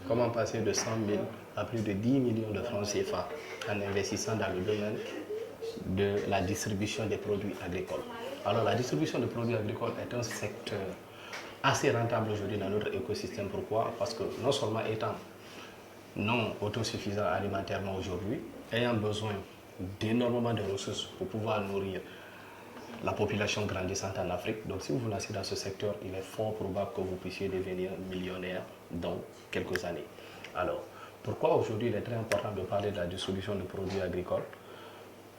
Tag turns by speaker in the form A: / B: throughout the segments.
A: comment passer de 100 000 à plus de 10 millions de francs CFA en investissant dans le domaine de la distribution des produits agricoles. Alors la distribution des produits agricoles est un secteur assez rentable aujourd'hui dans notre écosystème. Pourquoi? Parce que non seulement étant non autosuffisant alimentairement aujourd'hui, ayant besoin d'énormément de ressources pour pouvoir nourrir la population grandissante en Afrique. Donc si vous vous lancez dans ce secteur, il est fort probable que vous puissiez devenir millionnaire dans quelques années. Alors, pourquoi aujourd'hui il est très important de parler de la distribution de produits agricoles?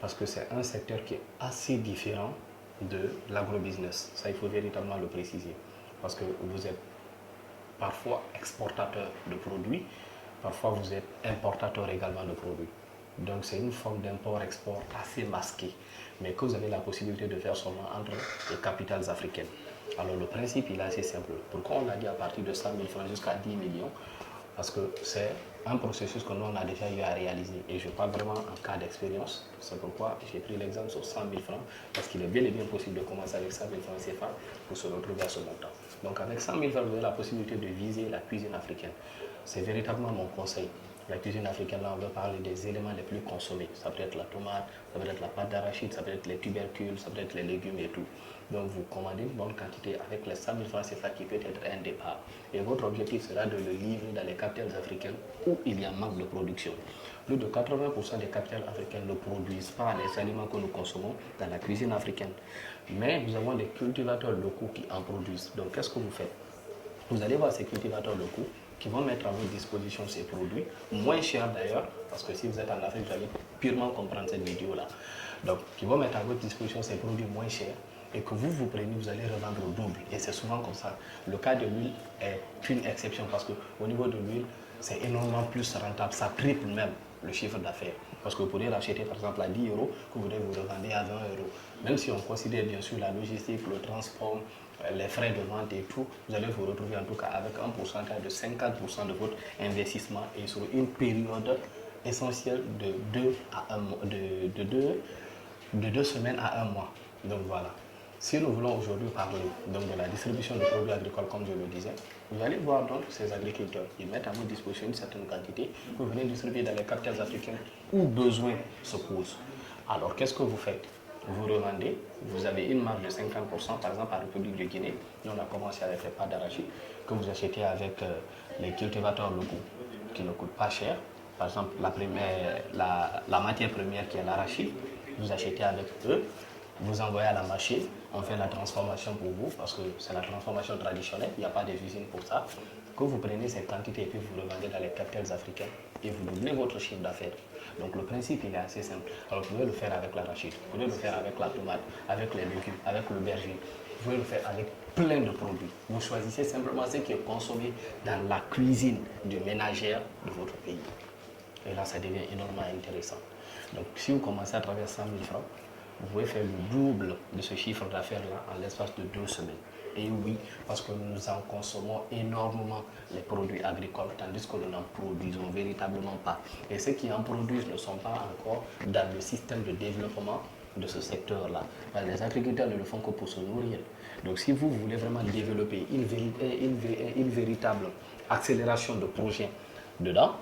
A: Parce que c'est un secteur qui est assez différent de l'agrobusiness. Ça, il faut véritablement le préciser. Parce que vous êtes parfois exportateur de produits, parfois vous êtes importateur également de produits. Donc c'est une forme d'import-export assez masquée, mais que vous avez la possibilité de faire seulement entre les capitales africaines. Alors le principe il est assez simple. Pourquoi on l'a dit à partir de 100 000 francs jusqu'à 10 millions? Parce que c'est un processus que nous on a déjà eu à réaliser. Et je parle vraiment en cas d'expérience. C'est pourquoi j'ai pris l'exemple sur 100 000 francs, parce qu'il est bel et bien possible de commencer avec 100 000 francs CFA pour se retrouver à ce montant. Donc avec 100 000 francs, vous avez la possibilité de viser la cuisine africaine. C'est véritablement mon conseil. La cuisine africaine, là, on veut parler des éléments les plus consommés. Ça peut être la tomate, ça peut être la pâte d'arachide, ça peut être les tubercules, ça peut être les légumes et tout. Donc, vous commandez une bonne quantité avec les 100 000 francs CFA qui peut être un départ. Et votre objectif sera de le livrer dans les capitales africaines où il y a manque de production. Plus de 80% des capitales africaines ne produisent pas les aliments que nous consommons dans la cuisine africaine. Mais nous avons des cultivateurs locaux qui en produisent. Donc, qu'est-ce que vous faites? Vous allez voir ces cultivateurs locaux qui vont mettre à votre disposition ces produits, moins chers d'ailleurs, parce que si vous êtes en Afrique, vous allez purement comprendre cette vidéo-là. Donc, qui vont mettre à votre disposition ces produits moins chers et que vous prenez, vous allez revendre au double. Et c'est souvent comme ça. Le cas de l'huile est une exception parce qu'au niveau de l'huile, c'est énormément plus rentable. Ça triple même le chiffre d'affaires. Parce que vous pourrez l'acheter par exemple à 10 euros, que vous devez vous revendre à 20 euros. Même si on considère bien sûr la logistique, le transport, les frais de vente et tout, vous allez vous retrouver en tout cas avec un pourcentage de 50% de votre investissement et sur une période essentielle de 2 semaines à 1 mois. Donc voilà. Si nous voulons aujourd'hui parler donc, de la distribution de produits agricoles, comme je le disais, vous allez voir donc ces agriculteurs. Ils mettent à votre disposition une certaine quantité que vous venez distribuer dans les capitales africaines où besoin se pose. Alors, qu'est-ce que vous faites? Vous revendez, vous avez une marge de 50%, par exemple, à la République de Guinée. Nous, on a commencé avec les pâtes d'arachide que vous achetez avec les cultivateurs locaux qui ne coûtent pas cher. Par exemple, la matière première qui est l'arachide, vous achetez avec eux, vous envoyez à la machine, on fait la transformation pour vous, parce que c'est la transformation traditionnelle, il n'y a pas d'usine pour ça. Que vous prenez cette quantité et puis vous revendez dans les capitales africaines et vous doublez votre chiffre d'affaires. Donc le principe il est assez simple. Alors vous pouvez le faire avec l'arachide, vous pouvez le faire avec la tomate, avec les légumes, avec l'aubergine, vous pouvez le faire avec plein de produits. Vous choisissez simplement ce qui est consommé dans la cuisine du ménagère de votre pays. Et là ça devient énormément intéressant. Donc si vous commencez à travers 100 000 francs, vous pouvez faire le double de ce chiffre d'affaires-là en l'espace de 2 semaines. Et oui, parce que nous en consommons énormément les produits agricoles, tandis que nous n'en produisons véritablement pas. Et ceux qui en produisent ne sont pas encore dans le système de développement de ce secteur-là. Les agriculteurs ne le font que pour se nourrir. Donc si vous voulez vraiment développer une véritable accélération de projet dedans,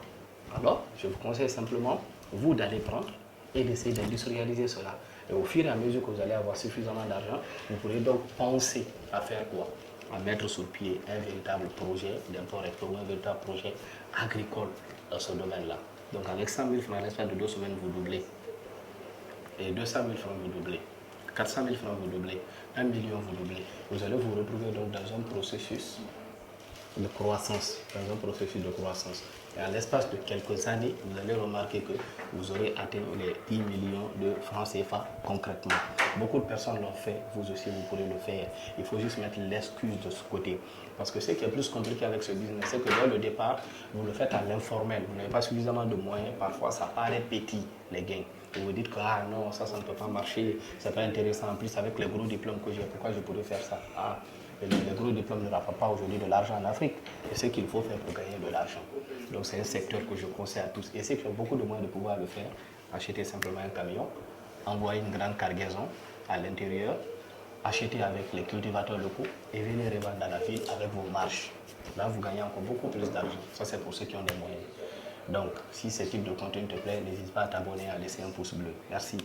A: alors je vous conseille simplement, vous, d'aller prendre et d'essayer d'industrialiser cela. Et au fur et à mesure que vous allez avoir suffisamment d'argent, vous pourrez donc penser à faire quoi? À mettre sur pied un véritable projet d'import-export, un véritable projet agricole dans ce domaine-là. Donc avec 100 000 francs, à l'espace de 2 semaines, vous doublez. Et 200 000 francs, vous doublez. 400 000 francs, vous doublez. 1 million, vous doublez. Vous allez vous retrouver donc dans un processus de croissance, dans un processus de croissance. Et à l'espace de quelques années, vous allez remarquer que vous aurez atteint les 10 millions de francs CFA concrètement. Beaucoup de personnes l'ont fait, vous aussi vous pourrez le faire. Il faut juste mettre l'excuse de ce côté. Parce que ce qui est plus compliqué avec ce business, c'est que dès le départ, vous le faites à l'informel. Vous n'avez pas suffisamment de moyens, parfois ça paraît petit, les gains. Et vous dites que ah non, ça ne peut pas marcher, c'est pas intéressant. En plus, avec les gros diplômes que j'ai, pourquoi je pourrais faire ça? Les gros diplômes ne rapportent pas aujourd'hui de l'argent en Afrique. C'est ce qu'il faut faire pour gagner de l'argent. Donc c'est un secteur que je conseille à tous. Et ceux qui ont beaucoup de moyens de pouvoir le faire, achetez simplement un camion, envoyez une grande cargaison à l'intérieur, achetez avec les cultivateurs locaux et venez revendre dans la ville avec vos marges. Là, vous gagnez encore beaucoup plus d'argent. Ça, c'est pour ceux qui ont des moyens. Donc, si ce type de contenu te plaît, n'hésite pas à t'abonner, à laisser un pouce bleu. Merci.